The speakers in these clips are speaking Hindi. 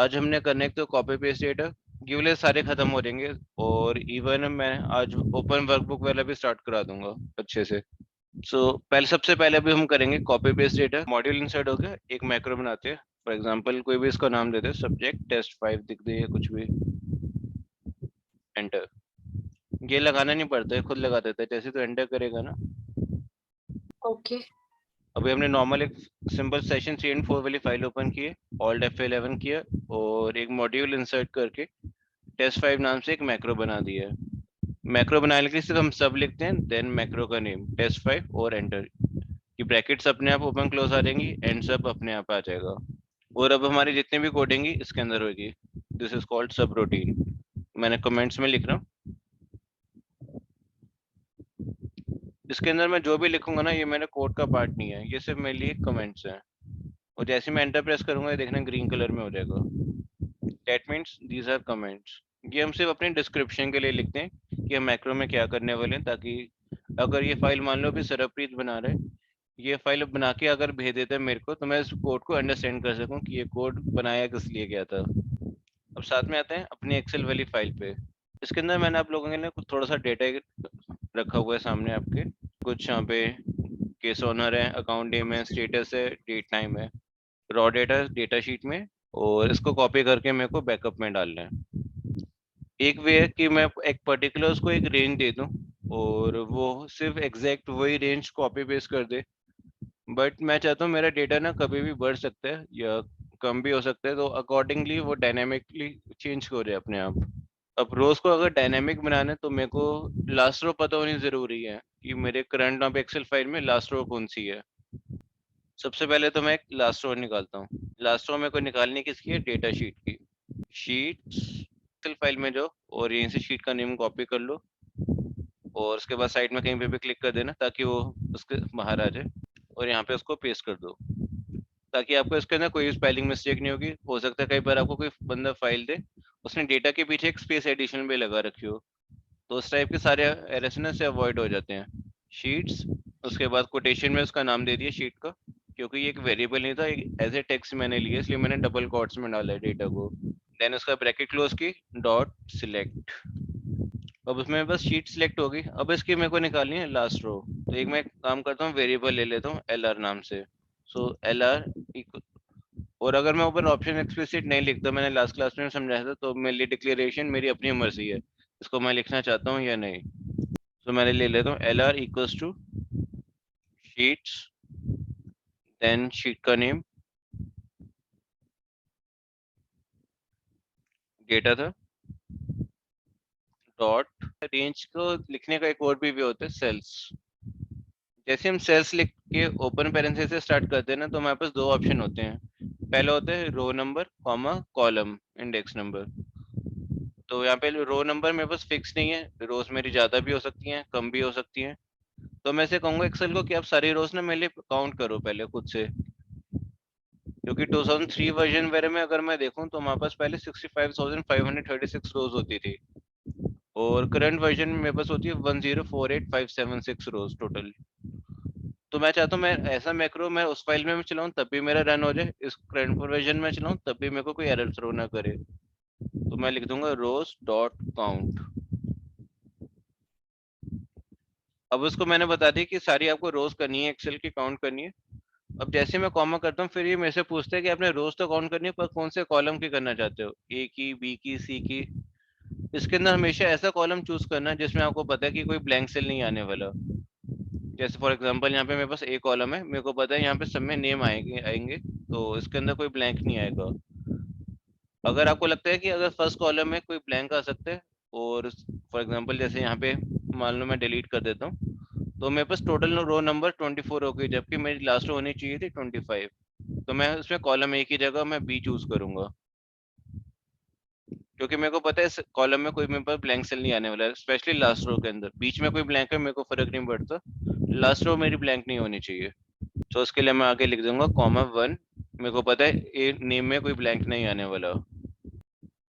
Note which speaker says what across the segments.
Speaker 1: आज हमने करना है, तो कॉपी पेस्ट डेटा ये वाले सारे खत्म हो जाएंगे, और इवन मैं आज ओपन वर्कबुक वाला भी स्टार्ट करा दूंगा अच्छे से। पहले सबसे पहले अभी हम करेंगे copy paste data. Module insert हो गया, एक मैक्रो बनाते हैं। फॉर एग्जांपल कोई भी इसका नाम देते हैं, सब्जेक्ट टेस्ट 5 दिख दे या कुछ भी, एंटर। ये लगाना नहीं पड़ता है, खुद लगा देता है, जैसे तो एंटर करेगा ना।
Speaker 2: ओके।
Speaker 1: अभी हमने नॉर्मल एक सिंपल सेशन 3 और 4 वाली फाइल ओपन की है, ऑल्ट F11 किया, और एक मॉड्यूल इंसर्ट करके टेस्ट 5 नाम से एक मैक्रो बना दिया है। मैक्रो बनाने के लिए सिर्फ हम सब लिखते हैं, देन मैक्रो का नेम टेस्ट 5 और एंटर। कि ब्रैकेट्स अपने आप ओपन क्लोज आ जाएंगी, एंड सब अपने आप आ जाएगा। और अब हमारी जितनी भी कोडिंग इसके अंदर होगी। दिस इज कॉल्ड सब रूटीन। मैंने कमेंट्स में लिख रहा हूँ। इसके अंदर मैं जो भी लिखूंगा ना, ये मेरे कोड का पार्ट नहीं है, ये सिर्फ मेरे लिए कमेंट्स हैं। और जैसे मैं एंटर प्रेस करूंगा, ये देखना ग्रीन कलर में हो जाएगा। That means these are comments. ये हम सिर्फ अपने डिस्क्रिप्शन के लिए लिखते हैं कि हम मैक्रो में क्या करने वाले हैं, ताकि अगर ये फाइल मान लो भी सरप्रीत बना रहे, ये फाइल बना के अगर भेज देता है मेरे को, तो मैं इस कोड को अंडरस्टैंड कर सकूं कि ये कोड बनाया किस लिए गया था। अब साथ में आते हैं अपनी एक्सेल वाली फाइल पे। इसके अंदर मैंने आप लोगों के लिए कुछ थोड़ा सा डेटा रखा हुआ है सामने आपके। कुछ यहाँ पे केस ऑनर है, अकाउंट नेम है, स्टेटस है, डेट टाइम है, रॉ डेटा डेटा शीट में। और इसको कॉपी करके मेरे को बैकअप में डालना है। एक वे है कि मैं एक पर्टिकुलर उसको एक रेंज दे दूं, और वो सिर्फ एग्जैक्ट वही रेंज कॉपी पेस्ट कर दे। बट मैं चाहता हूँ मेरा डेटा ना कभी भी बढ़ सकता है या कम भी हो सकता है, तो अकॉर्डिंगली वो डायनेमिकली चेंज हो जाए अपने आप। अब रोज को अगर डायनेमिक बनाना है, तो मेरे को लास्ट रो पता होनी जरूरी है कि मेरे करंट अब एक्सेल फाइल में लास्ट रो कौन सी है। सबसे पहले तो मैं एक लास्ट रो निकालता हूँ। लास्ट रो मेरे को निकालनी किसकी है? डेटा शीट की। शीट्स एक्सेल फाइल में जो, और यहीं से शीट का नेम कॉपी कर लो, और उसके बाद साइड में कहीं पे भी क्लिक कर देना ताकि वो उसके बाहर आ जाए, और यहाँ पे उसको पेस्ट कर दो, ताकि आपको इसके अंदर कोई स्पेलिंग मिस्टेक नहीं होगी। हो सकता है कई बार आपको कोई बंदा फाइल दे, उसने डेटा के पीछे एक स्पेस एडिशन भी लगा रखी हो, तो उस टाइप के सारे एरर्स ना से अवॉइड हो जाते हैं। शीट्स, उसके बाद कोटेशन में उसका नाम दे दिया शीट का, क्योंकि ये एक वेरिएबल नहीं था, एक एज ए टेक्स्ट मैंने लिया, इसलिए मैंने डबल कोट्स में डाला है डेटा को। देन उसका ब्रैकेट क्लोज की, डॉट सिलेक्ट। अब उसमें बस शीट सिलेक्ट होगी। अब इसकी मेरे को निकालनी है लास्ट रो। तो एक मैं काम करता हूँ, वेरिएबल ले लेता हूँ LR नाम से। एल आर, और अगर मैं ऊपर ऑप्शन एक्सप्लिसिट नहीं लिखता, मैंने लास्ट क्लास में समझाया था, तो मेरे लिए डिक्लेरेशन मेरी अपनी मर्जी है, इसको मैं लिखना चाहता हूँ या नहीं। मैंने ले लेता हूँ LR equals to sheets, then sheet का नेम डेटा था, डॉट रेंज को लिखने का एक और भी वे होता है, सेल्स। जैसे हम सेल्स लिख के ओपन पैरेंथेसिस से स्टार्ट करते हैं ना, तो हमारे पास दो ऑप्शन होते हैं। पहला होता है row number comma column index number. तो यहाँ पे रो नंबर मेरे पास फिक्स नहीं है, रोज मेरी ज्यादा भी हो सकती हैं, कम भी हो सकती हैं। तो मैं से कहूंगा एक्सेल को कि आप सारी रोज ना मेरे लिए काउंट करो पहले खुद से, क्योंकि 2003 वर्जन वगैरह में अगर मैं देखूं, तो हमारे पास पहले 65,536 रोज होती थी, और करंट वर्जन में मेरे पास होती है 1048576 रोज टोटल। तो मैं चाहता हूँ मैं ऐसा मैक्रो मैं उस फाइल में भी चलाऊं तब भी मेरा रन हो जाए, इस करंट वर्जन में चलाऊं तब भी मेरे को कोई एरर थ्रो ना करे। तो मैं लिख दूंगा रोज डॉट काउंट। अब उसको मैंने बता दिया कि सारी आपको रोज करनी है, एक्सेल की काउंट करनी है। अब जैसे मैं कॉमा करता हूँ, फिर ये मेरे से पूछता है कि आपने रोज तो काउंट करनी है, पर कौन से कॉलम की करना चाहते हो, ए की, बी की, सी की। इसके अंदर हमेशा ऐसा कॉलम चूज करना है जिसमें आपको पता है कि कोई ब्लैंक सेल नहीं आने वाला। जैसे फॉर एग्जांपल यहाँ पे मेरे पास ए कॉलम है, मेरे को पता है यहाँ पे सब में नेम आएंगे आएंगे, तो इसके अंदर कोई ब्लैंक नहीं आएगा। अगर आपको लगता है कि अगर फर्स्ट कॉलम में कोई ब्लैंक आ सकता है, और फॉर एग्जांपल जैसे यहाँ पे मान लो मैं डिलीट कर देता हूँ, तो मेरे पास टोटल रो नंबर 24 हो गई, जबकि मेरी लास्ट रो होनी चाहिए थी 25। तो मैं उसमें कॉलम ए की जगह मैं बी चूज करूंगा, क्योंकि मेरे को पता है इस कॉलम में कोई मेरे पास ब्लैंक सेल नहीं आने वाला है, स्पेशली लास्ट रो के अंदर। बीच में कोई ब्लैंक है मेरे को फर्क नहीं पड़ता, लास्ट रो मेरी ब्लैंक नहीं होनी चाहिए। तो उसके लिए मैं आगे लिख दूंगा कॉमा 1। मेरे को पता है ए नेम में कोई ब्लैंक नहीं आने वाला।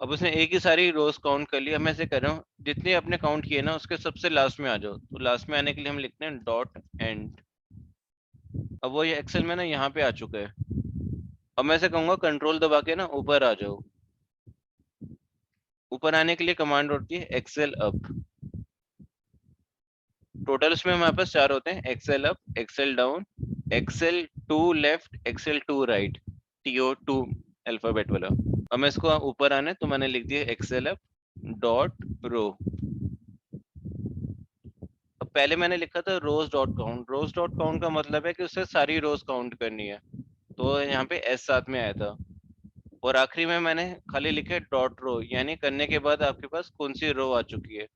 Speaker 1: अब उसने एक ही सारी रोज काउंट कर लिया। मैं ऐसे कर रहा हूँ, जितने आपने काउंट किए ना उसके सबसे लास्ट में आ जाओ। तो लास्ट में आने के लिए हम लिखते हैं डॉट एंड। अब वो ये एक्सेल में ना यहाँ पे आ चुका है। अब मैं ऐसे कहूंगा कंट्रोल दबा के ना ऊपर आ जाओ। ऊपर आने के लिए कमांड होती है एक्सेल अप। टोटल उसमें हमारे पास 4 होते हैं, excel up, excel down, excel to left, excel to right, TO2 alphabet वाला। अब मैं इसको ऊपर आने तो मैंने लिख दिया एक्सेल अप डॉट रो। अब पहले मैंने लिखा था रोज डॉट काउंट। रोज डॉट काउंट का मतलब है कि उससे सारी रोज काउंट करनी है, तो यहाँ पे एस साथ में आया था। और आखिरी में मैंने खाली लिखे डॉट रो, यानी करने के बाद आपके पास कौन सी रो आ चुकी है।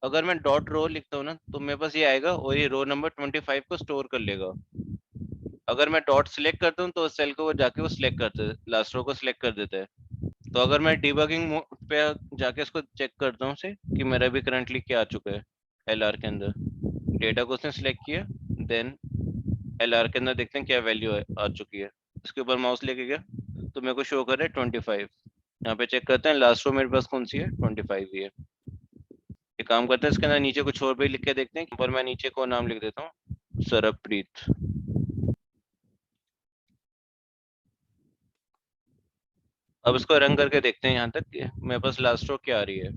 Speaker 1: अगर मैं डॉट रो लिखता हूँ ना तो मेरे पास ये आएगा और ये रो नंबर 25 को स्टोर कर लेगा। अगर मैं डॉट सिलेक्ट करता हूँ तो उस सेल को वो जाके वो सिलेक्ट करते हैं, लास्ट रो को सिलेक्ट कर देता है। तो अगर मैं डिबगिंग पे जाके इसको चेक करता हूँ से कि मेरा भी करंटली क्या आ चुका है LR के अंदर, डेटा को उसने सिलेक्ट किया, देन LR के अंदर देखते हैं क्या वैल्यू आ चुकी है। इसके ऊपर माउस लेके गया तो मेरे को शो कर रहा है 25। यहाँ पे चेक करते हैं लास्ट रो मेरे पास कौन सी है, 25 ही है। एक काम करते हैं इसके अंदर नीचे कुछ और भी लिख के देखते हैं, पर मैं नीचे को नाम लिख देता हूँ सरबप्रीत। अब इसको रन करके देखते हैं यहाँ तक कि मेरे पास लास्ट रो क्या आ रही है।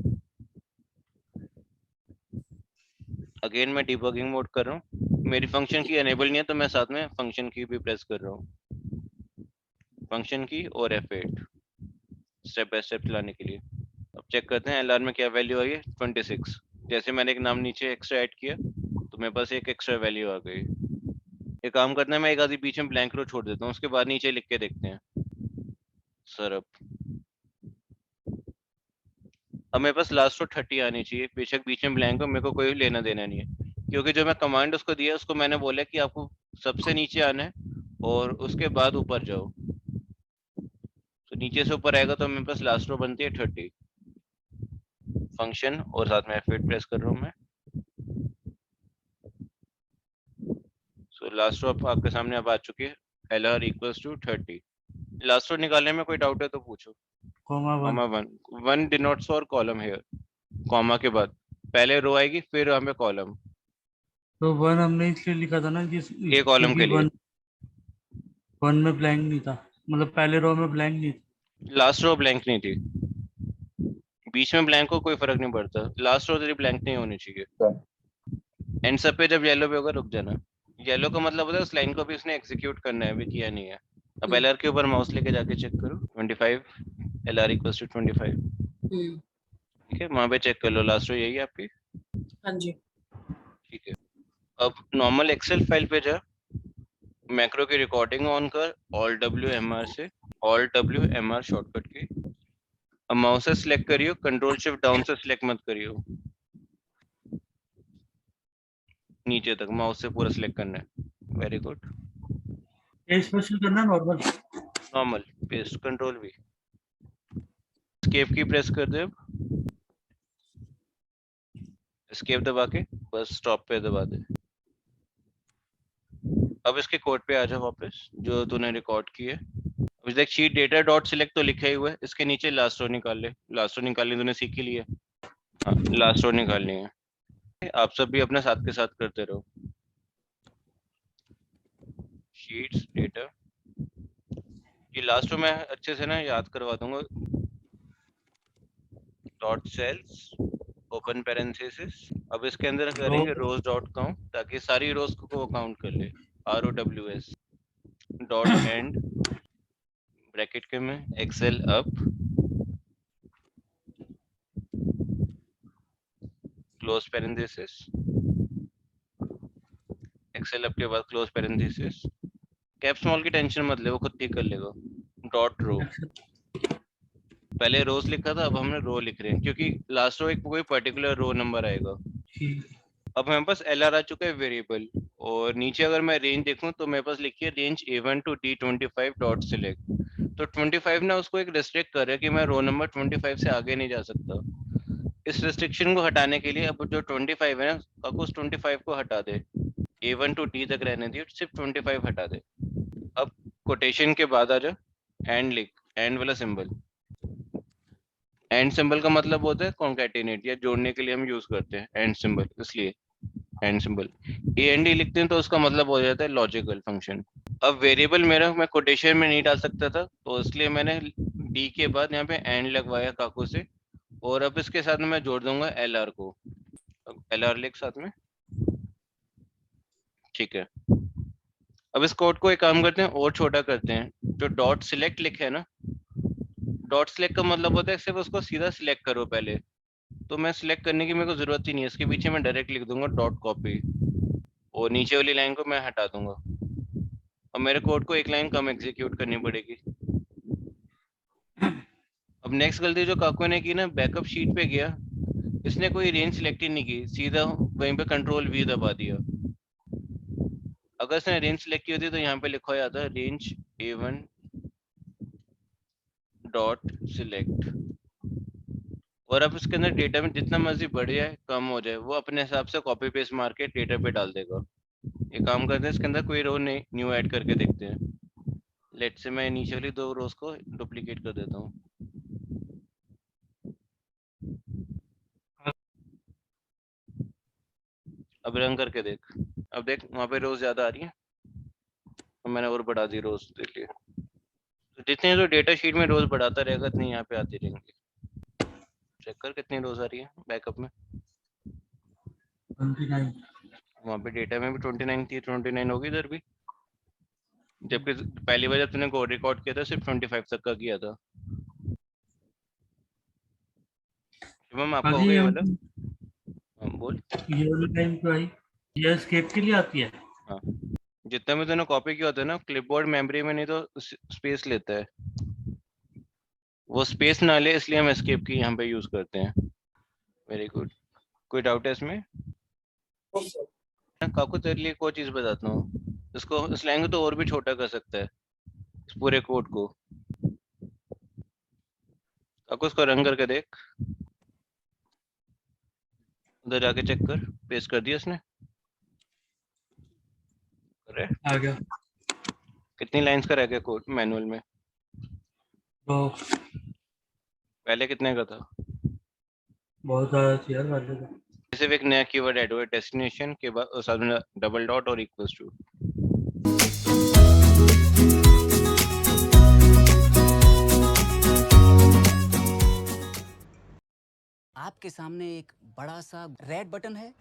Speaker 1: अगेन मैं डिबगिंग मोड कर रहा हूँ, मेरी फंक्शन की एनेबल नहीं है तो मैं साथ में फंक्शन की भी प्रेस कर रहा हूँ, फंक्शन की और F8 स्टेप बाय स्टेप चलाने के लिए। अब चेक करते हैं LR में क्या वैल्यू आई है, 26। जैसे मैंने एक नाम नीचे एक्स्ट्रा ऐड किया तो मेरे पास एक एक्स्ट्रा वैल्यू आ गई। एक काम करते हैं, मैं एक आधी बीच में ब्लैंक रो छोड़ देता हूँ, उसके बाद नीचे लिख के देखते हैं सरप। अब मेरे पास लास्ट रो 30 आनी चाहिए, बेशक बीच में ब्लैंक हो, मेरे को कोई लेना देना नहीं है, क्योंकि जो मैं कमांड उसको दिया उसको मैंने बोला कि आपको सबसे नीचे आना है और उसके बाद ऊपर जाओ। तो नीचे से ऊपर आएगा तो मेरे पास लास्ट रो बनती है 30। फंक्शन और साथ में F8 प्रेस कर रहा हूँ मैं। सो लास्ट रो आपके सामने अब आ चुकी है, LR equals to 30। Last row निकालने में कोई डाउट है तो पूछो। Comma one, one denotes for column here. Comma के बाद पहले रो आएगी फिर हमें कॉलम,
Speaker 3: तो वन हमने इसलिए लिखा था ना कि
Speaker 1: ए कॉलम
Speaker 3: क्योंकि
Speaker 1: के लिए।
Speaker 3: वन में ब्लैंक नहीं था, मतलब पहले रो में ब्लैंक नहीं था।
Speaker 1: लास्ट रो ब्लैंक नहीं थी, बीच में ब्लैंक को कोई फर्क नहीं पड़ता, लास्ट रो तेरी ब्लैंक नहीं होनी चाहिए। एंड सब पे जब येलो पे होगा रुक जाना। येलो का मतलब होता है उस लाइन को भी उसने एग्जीक्यूट करना है, अभी किया नहीं है। अब LR के ऊपर माउस लेके जाके चेक करो 25, LR इक्वल्स टू 25। ठीक है, वहां पे चेक कर लो लास्ट रो यही है आपकी।
Speaker 2: हाँ जी।
Speaker 1: ठीक है, अब नॉर्मल एक्सेल फाइल पे जा, मैक्रो की रिकॉर्डिंग ऑन कर, Alt+WMR से, Alt+WMR शॉर्टकट की। अब माउस से सिलेक्ट करियो, कंट्रोल शिफ्ट डाउन से सिलेक्ट मत करियो, नीचे तक माउस से पूरा सिलेक्ट करना है। Very good.
Speaker 3: स्पेशल करना नॉर्मल
Speaker 1: नॉर्मल पेस्ट कंट्रोल भी, एस्केप की प्रेस कर दे, एस्केप दबा के बस स्टॉप पे दबा दे। अब इसके कोड पे आ जाओ वापस जो तूने रिकॉर्ड की है। अब देख शीट डेटा डॉट सिलेक्ट तो लिखा ही हुआ है, इसके नीचे लास्ट रो निकाल ले। लास्ट रो निकालनी तूने सीख ही लिया, हाँ लास्ट रो निकालनी है। आप सब भी अपने साथ के साथ करते रहो। शीट्स डेटा, ये लास्ट रो मैं अच्छे से ना याद करवा दूंगा। डॉट सेल्स ओपन पैरेंथेसिस, अब इसके अंदर करेंगे रोज डॉट काउंट ताकि सारी रोज को वो काउंट कर ले। ROWS डॉट एंड ब्रैकेट के में excel up close parenthesis, excel up के बाद क्लोज पैरेंथेसिस। कैप स्मॉल की टेंशन मत ले, वो खुद ठीक कर लेगा। डॉट रो, पहले रोज लिखा था अब हमने रो लिख रहे हैं क्योंकि लास्ट रो एक कोई पर्टिकुलर रो नंबर आएगा। अब हमारे पास LR आ चुका है वेरिएबल, और नीचे अगर मैं रेंज देखूं तो मेरे पास लिखी है range A1 to D25 dot select. तो 25 ना उसको एक रिस्ट्रिक्ट कर रहा है कि मैं रो नंबर 25 से आगे नहीं जा सकता। इस रिस्ट्रिक्शन को हटाने के लिए अब जो 25 है ना, अब उस 25 को हटा दे, A1 to D तक रहने दिए, सिर्फ 25 हटा दे। अब कोटेशन के बाद आ जा, एंड लिख, एंड वाला सिंबल। एंड सिंबल का मतलब होता है कॉन्कैटिनेट या जोड़ने के लिए हम यूज करते हैं एंड सिंबल, इसलिए एंड सिंबल। AND लिखते हैं तो उसका मतलब हो जाता है लॉजिकल फंक्शन। अब वेरिएबल मेरा मैं कोटेशन में नहीं डाल सकता था तो इसलिए मैंने D के बाद यहाँ पे एंड लगवाया काकू से, और अब इसके साथ में मैं जोड़ दूंगा LR को। LR लिख साथ में, ठीक है। अब इस कोड को एक काम करते हैं और छोटा करते हैं। जो डॉट सिलेक्ट लिखे है ना, डॉट सिलेक्ट का मतलब होता है सिर्फ उसको सीधा सिलेक्ट करो पहले। तो मैं सिलेक्ट करने की मेरे को जरूरत ही नहीं है, इसके पीछे मैं डायरेक्ट लिख दूंगा डॉट कॉपी, और नीचे वाली लाइन को मैं हटा दूंगा। अब मेरे कोड को एक लाइन कम एग्जीक्यूट करनी पड़ेगी। अब नेक्स्ट गलती जो काकू ने की ना, बैकअप शीट पे गया, इसने कोई रेंज सिलेक्ट ही नहीं की, सीधा वहीं पे कंट्रोल V दबा दिया। अगर इसने रेंज सिलेक्ट की होती तो यहाँ पे लिखा हो जाता रेंज A1 डॉट सिलेक्ट। और अब इसके अंदर डेटा में जितना मर्जी बढ़ जाए कम हो जाए, वो अपने हिसाब से कॉपी पेस्ट मार के डेटा पे डाल देगा। ये काम करते हैं, इसके अंदर कोई रो न्यू ऐड करके देखते हैं। लेट से मैं इनिशियली 2 रोज को डुप्लीकेट कर देता हूँ। अब रन करके देख, अब देख वहाँ पे रोज ज्यादा आ रही है, तो मैंने और बढ़ा दी रोज के लिए। तो जितने जो डेटा शीट में रोज बढ़ाता रहेगा इतनी यहाँ पे आती रहेंगी। चेक कर कितनी रोज आ रही है बैकअप में।
Speaker 3: 29।
Speaker 1: वहाँ पे डेटा में भी 29 थी, 29 होगी इधर भी, जबकि पहली बार जब तूने कोड रिकॉर्ड किया था सिर्फ 25 तक का किया था। शुभम आपका हो गया ये वाला? हाँ, बोल।
Speaker 3: ये वाली लाइन क्यों आई? ये एस्केप के लिए आती है।
Speaker 1: हाँ, जितना भी तूने कॉपी किया होता है ना, क्लिपबोर्ड मेमोरी में नहीं तो स्पेस लेता है, वो स्पेस ना ले इसलिए हम एस्केप की यहाँ पे यूज करते हैं। Very good. कोई डाउट है इसमें? काकू तेरे लिए कोई चीज बताता हूँ, इसको इस लाइन को तो और भी छोटा कर सकता है, इस पूरे कोड को। काकू इसको रन करके देख, उधर जाके चेक कर, पेस्ट कर दिया इसने? करे
Speaker 3: आ गया।
Speaker 1: कितनी लाइंस का रह गया कोड मैनुअल में?
Speaker 3: तो
Speaker 1: पहले कितने का था?
Speaker 3: बहुत ज्यादा थी यार पहले तो।
Speaker 1: सिर्फ एक नया कीवर्ड ऐड हुआ है, डेस्टिनेशन के बाद साथ में डबल डॉट और इक्वल्स टू।
Speaker 4: आपके सामने एक बड़ा सा रेड बटन है,